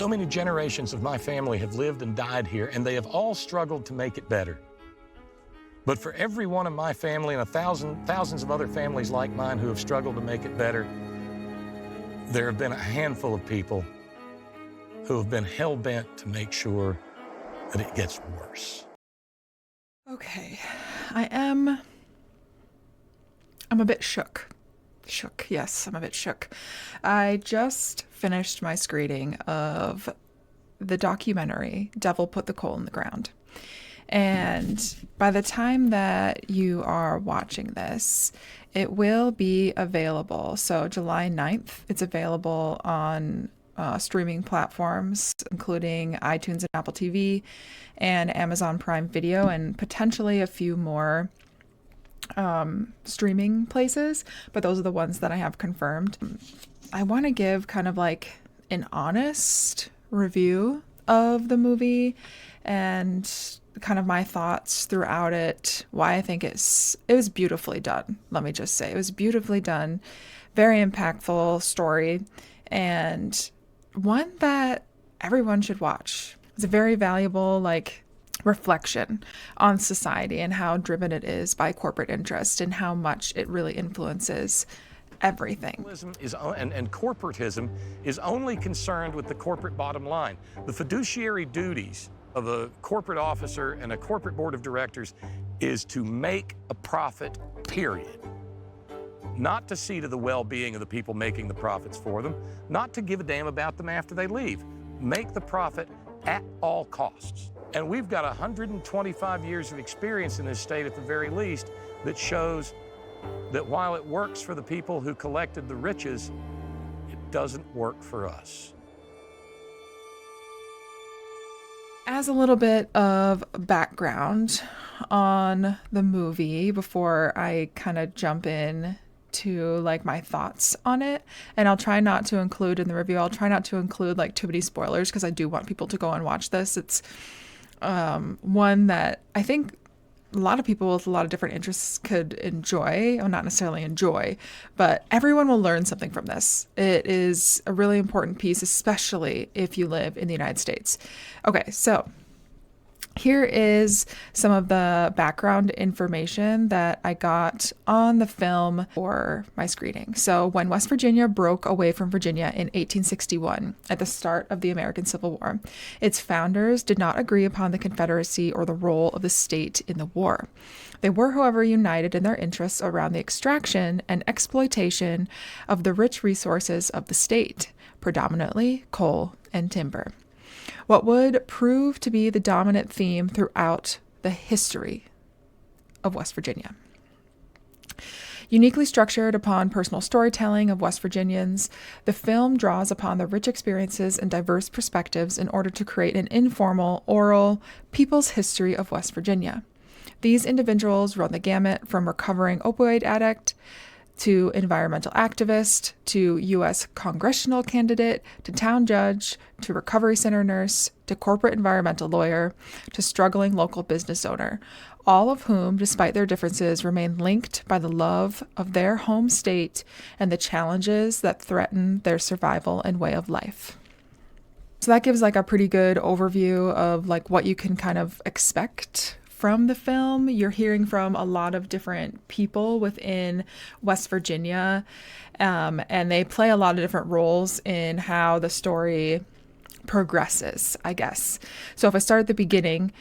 So many generations of my family have lived and died here, and they have all struggled to make it better. But for every one of my family and thousands of other families like mine who have struggled to make it better, there have been a handful of people who have been hell-bent to make sure that it gets worse. Okay, I'm a bit shook. Yes, I'm a bit shook. I just finished my screening of the documentary, Devil Put the Coal in the Ground. And by the time that you are watching this, it will be available. So July 9th, it's available on streaming platforms, including iTunes and Apple TV and Amazon Prime Video, and potentially a few more streaming places, but those are the ones that I have confirmed. I want to give kind of like an honest review of the movie and kind of my thoughts throughout it, why I think it was beautifully done. Let me just say, it was beautifully done, very impactful story, and one that everyone should watch. It's a very valuable, reflection on society and how driven it is by corporate interest and how much it really influences everything. And corporatism is only concerned with the corporate bottom line. The fiduciary duties of a corporate officer and a corporate board of directors is to make a profit, period. Not to see to the well-being of the people making the profits for them, not to give a damn about them after they leave. Make the profit at all costs. And we've got 125 years of experience in this state at the very least that shows that while it works for the people who collected the riches, it doesn't work for us. As a little bit of background on the movie before I kind of jump in to my thoughts on it, and I'll try not to include in the review, I'll try not to include too many spoilers because I do want people to go and watch this. It's one that I think a lot of people with a lot of different interests could enjoy, or not necessarily enjoy, but everyone will learn something from this. It is a really important piece, especially if you live in the United States. Okay, so here is some of the background information that I got on the film for my screening. So when West Virginia broke away from Virginia in 1861, at the start of the American Civil War, its founders did not agree upon the Confederacy or the role of the state in the war. They were, however, united in their interests around the extraction and exploitation of the rich resources of the state, predominantly coal and timber. What would prove to be the dominant theme throughout the history of West Virginia. Uniquely structured upon personal storytelling of West Virginians, the film draws upon the rich experiences and diverse perspectives in order to create an informal, oral, people's history of West Virginia. These individuals run the gamut from recovering opioid addict to environmental activist, to U.S. Congressional candidate, to town judge, to recovery center nurse, to corporate environmental lawyer, to struggling local business owner, all of whom, despite their differences, remain linked by the love of their home state and the challenges that threaten their survival and way of life. So that gives a pretty good overview of what you can kind of expect from the film. You're hearing from a lot of different people within West Virginia, and they play a lot of different roles in how the story progresses, I guess. So if I start at the beginning,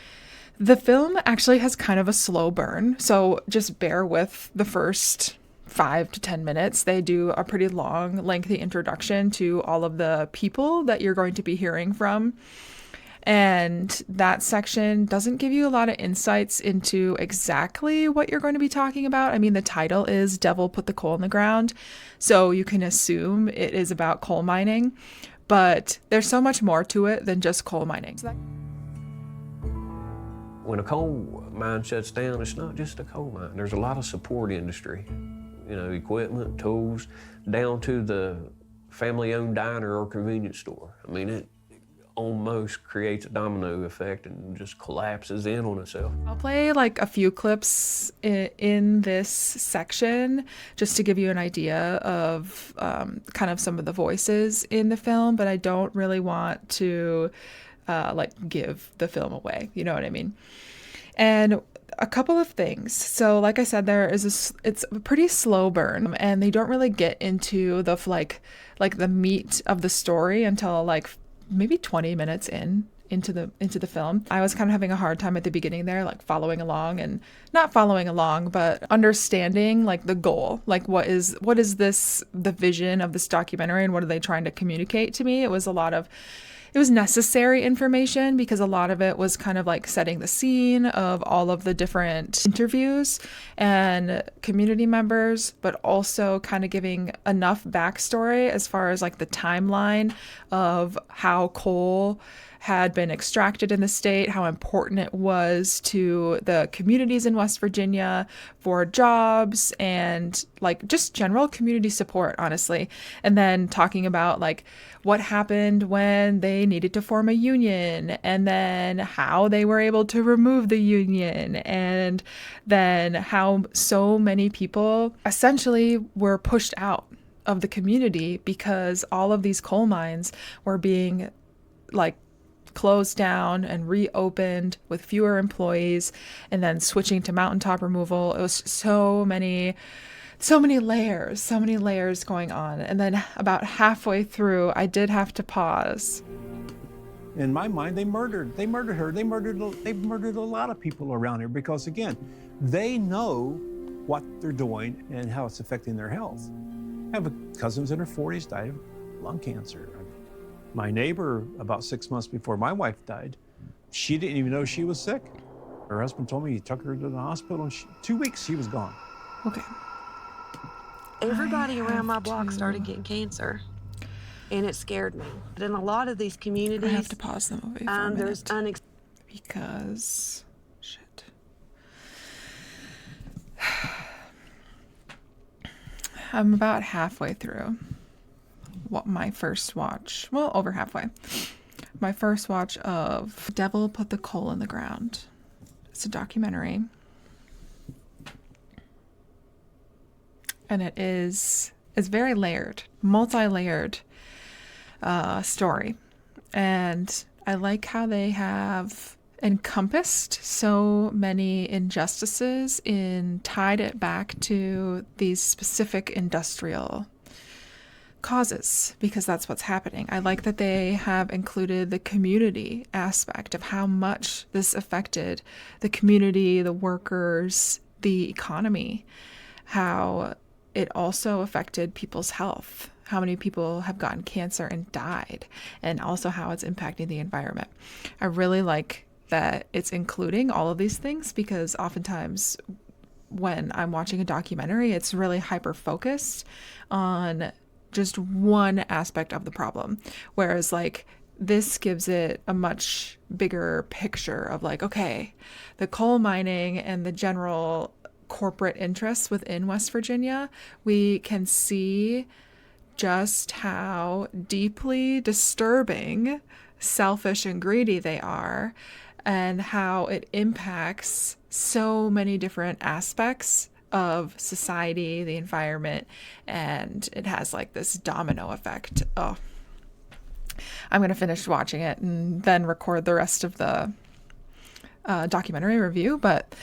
the film actually has kind of a slow burn, so just bear with the first 5 to 10 minutes. They do a pretty long, lengthy introduction to all of the people that you're going to be hearing from. And that section doesn't give you a lot of insights into exactly what you're going to be talking about. I mean, the title is Devil Put the Coal in the Ground, so you can assume it is about coal mining, but there's so much more to it than just coal mining. When a coal mine shuts down, it's not just a coal mine. There's a lot of support industry, equipment, tools, down to the family-owned diner or convenience store. I mean, almost creates a domino effect and just collapses in on itself. I'll play like a few clips in this section just to give you an idea of kind of some of the voices in the film, but I don't really want to like give the film away. You know what I mean? And a couple of things. So like I said, it's a pretty slow burn, and they don't really get into the like the meat of the story until like maybe 20 minutes into the film. I was kind of having a hard time at the beginning there, like following along, and not following along, but understanding like the goal, like what is this, the vision of this documentary, and what are they trying to communicate to me. It was necessary information because a lot of it was kind of like setting the scene of all of the different interviews and community members, but also kind of giving enough backstory as far as like the timeline of how coal had been extracted in the state, how important it was to the communities in West Virginia for jobs and like just general community support, honestly. And then talking about like what happened when they needed to form a union, and then how they were able to remove the union, and then how so many people essentially were pushed out of the community because all of these coal mines were being like closed down and reopened with fewer employees, and then switching to mountaintop removal. It was so many layers going on. And then about halfway through, I did have to pause. In my mind, they murdered her. They've murdered a lot of people around here because, again, they know what they're doing and how it's affecting their health. I have cousins in her 40s died of lung cancer. My neighbor, about 6 months before my wife died, she didn't even know she was sick. Her husband told me he took her to the hospital, and 2 weeks she was gone. Okay. Everybody around my block started getting cancer, and it scared me. But in a lot of these communities, I have to pause the movie for a there's minute because shit. I'm about halfway through my first watch. Well, over halfway. My first watch of Devil Put the Coal in the Ground. It's a documentary. And it's very layered, multi-layered story. And I like how they have encompassed so many injustices and tied it back to these specific industrial causes, because that's what's happening. I like that they have included the community aspect of how much this affected the community, the workers, the economy, how it also affected people's health, how many people have gotten cancer and died, and also how it's impacting the environment. I really like that it's including all of these things, because oftentimes when I'm watching a documentary, it's really hyper-focused on just one aspect of the problem. Whereas like this gives it a much bigger picture of like, okay, the coal mining and the general corporate interests within West Virginia, we can see just how deeply disturbing, selfish, and greedy they are, and how it impacts so many different aspects of society, the environment, and it has like this domino effect. Oh, I'm going to finish watching it and then record the rest of the documentary review, but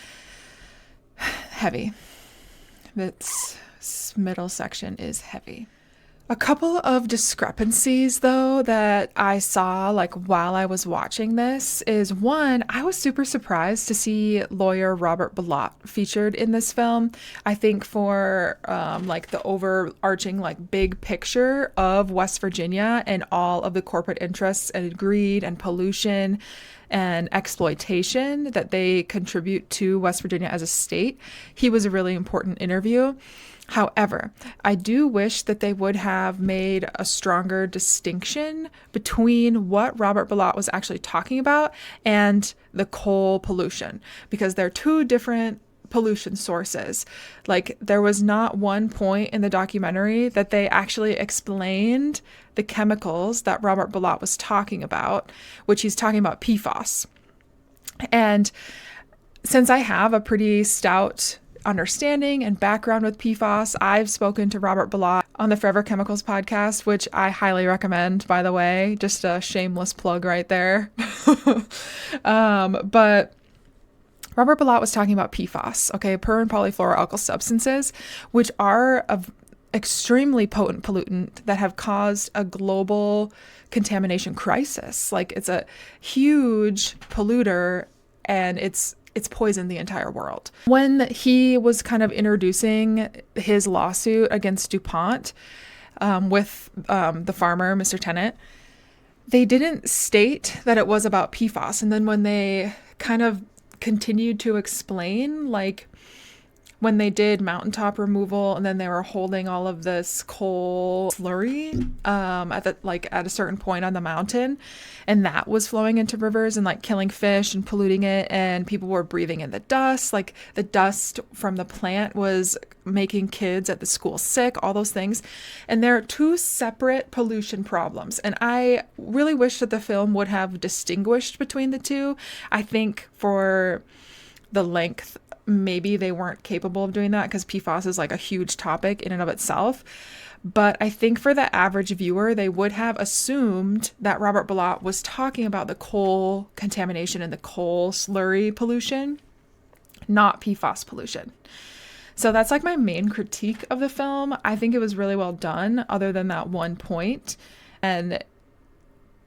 heavy. This middle section is heavy. A couple of discrepancies, though, that I saw like while I was watching this is, one, I was super surprised to see lawyer Robert Ballot featured in this film. I think for like the overarching like big picture of West Virginia and all of the corporate interests and greed and pollution and exploitation that they contribute to West Virginia as a state, he was a really important interview. However, I do wish that they would have made a stronger distinction between what Robert Ballot was actually talking about and the coal pollution, because they're two different pollution sources. Like, there was not one point in the documentary that they actually explained the chemicals that Robert Bilott was talking about, which he's talking about PFAS. And since I have a pretty stout understanding and background with PFAS, I've spoken to Robert Bilott on the Forever Chemicals podcast, which I highly recommend, by the way. Just a shameless plug right there. But Robert Bilott was talking about PFAS, okay, per and polyfluoroalkyl substances, which are an extremely potent pollutant that have caused a global contamination crisis. Like, it's a huge polluter, and it's poisoned the entire world. When he was kind of introducing his lawsuit against DuPont with the farmer, Mr. Tennant, they didn't state that it was about PFAS. And then when they kind of continued to explain, like when they did mountaintop removal and then they were holding all of this coal slurry at a certain point on the mountain, and that was flowing into rivers and like killing fish and polluting it, and people were breathing in the dust, like the dust from the plant was making kids at the school sick, all those things. And they're two separate pollution problems, and I really wish that the film would have distinguished between the two. I think for the length, maybe they weren't capable of doing that because PFAS is like a huge topic in and of itself. But I think for the average viewer, they would have assumed that Robert Bilott was talking about the coal contamination and the coal slurry pollution, not PFAS pollution. So that's like my main critique of the film. I think it was really well done, other than that one point. And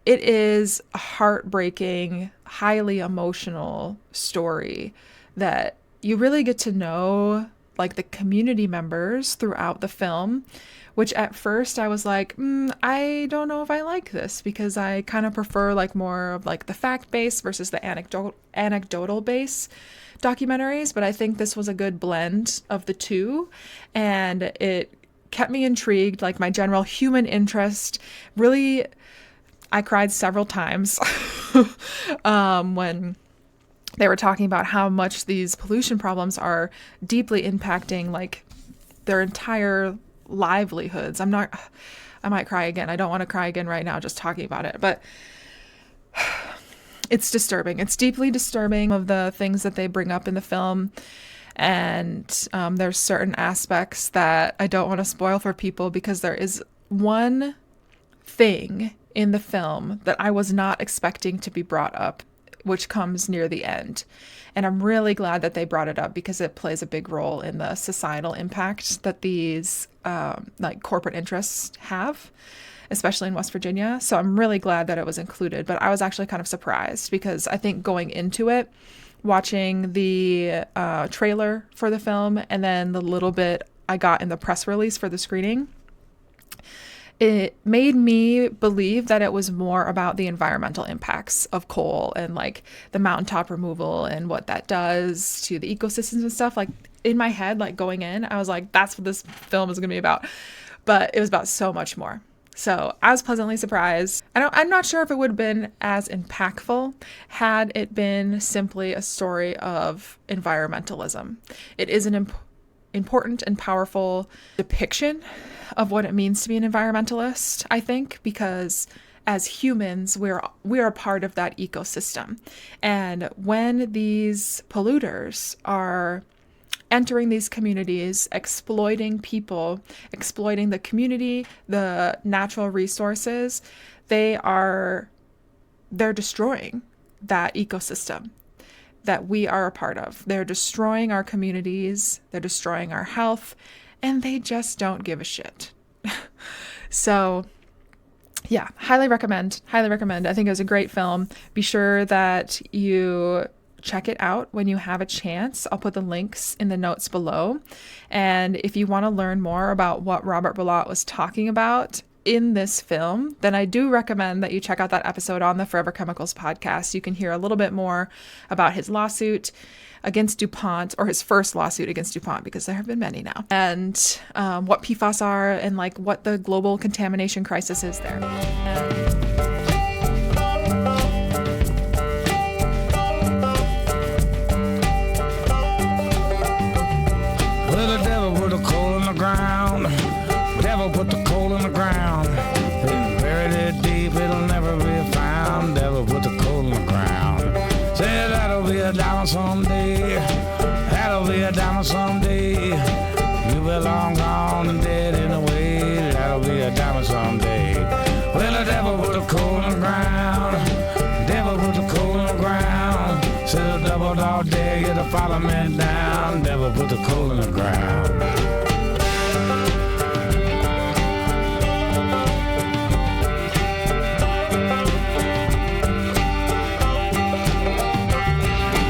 it is a heartbreaking, highly emotional story that you really get to know like the community members throughout the film, which at first I was like, I don't know if I like this, because I kind of prefer like more of like the fact-based versus the anecdotal-based documentaries. But I think this was a good blend of the two, and it kept me intrigued. Like, my general human interest really, I cried several times when they were talking about how much these pollution problems are deeply impacting like their entire livelihoods. I might cry again. I don't want to cry again right now just talking about it, but it's disturbing. It's deeply disturbing of the things that they bring up in the film. And there's certain aspects that I don't want to spoil for people, because there is one thing in the film that I was not expecting to be brought up, which comes near the end. And I'm really glad that they brought it up, because it plays a big role in the societal impact that these like corporate interests have, especially in West Virginia. So I'm really glad that it was included. But I was actually kind of surprised, because I think going into it, watching the trailer for the film and then the little bit I got in the press release for the screening, it made me believe that it was more about the environmental impacts of coal and like the mountaintop removal and what that does to the ecosystems and stuff. Like, in my head, like going in, I was like, that's what this film is going to be about. But it was about so much more. So I was pleasantly surprised. I'm not sure if it would have been as impactful had it been simply a story of environmentalism. It is an important and powerful depiction of what it means to be an environmentalist, I think, because as humans, we are part of that ecosystem. And when these polluters are entering these communities, exploiting people, exploiting the community, the natural resources, they're destroying that ecosystem that we are a part of. They're destroying our communities, they're destroying our health, and they just don't give a shit. So yeah, highly recommend. I think it was a great film. Be sure that you check it out when you have a chance. I'll put the links in the notes below. And if you want to learn more about what Robert Bilott was talking about in this film, then I do recommend that you check out that episode on the Forever Chemicals podcast. You can hear a little bit more about his lawsuit against DuPont, or his first lawsuit against DuPont, because there have been many now, and what PFAS are, and like what the global contamination crisis is there. all day, it'll follow me down. Never put the coal in the ground.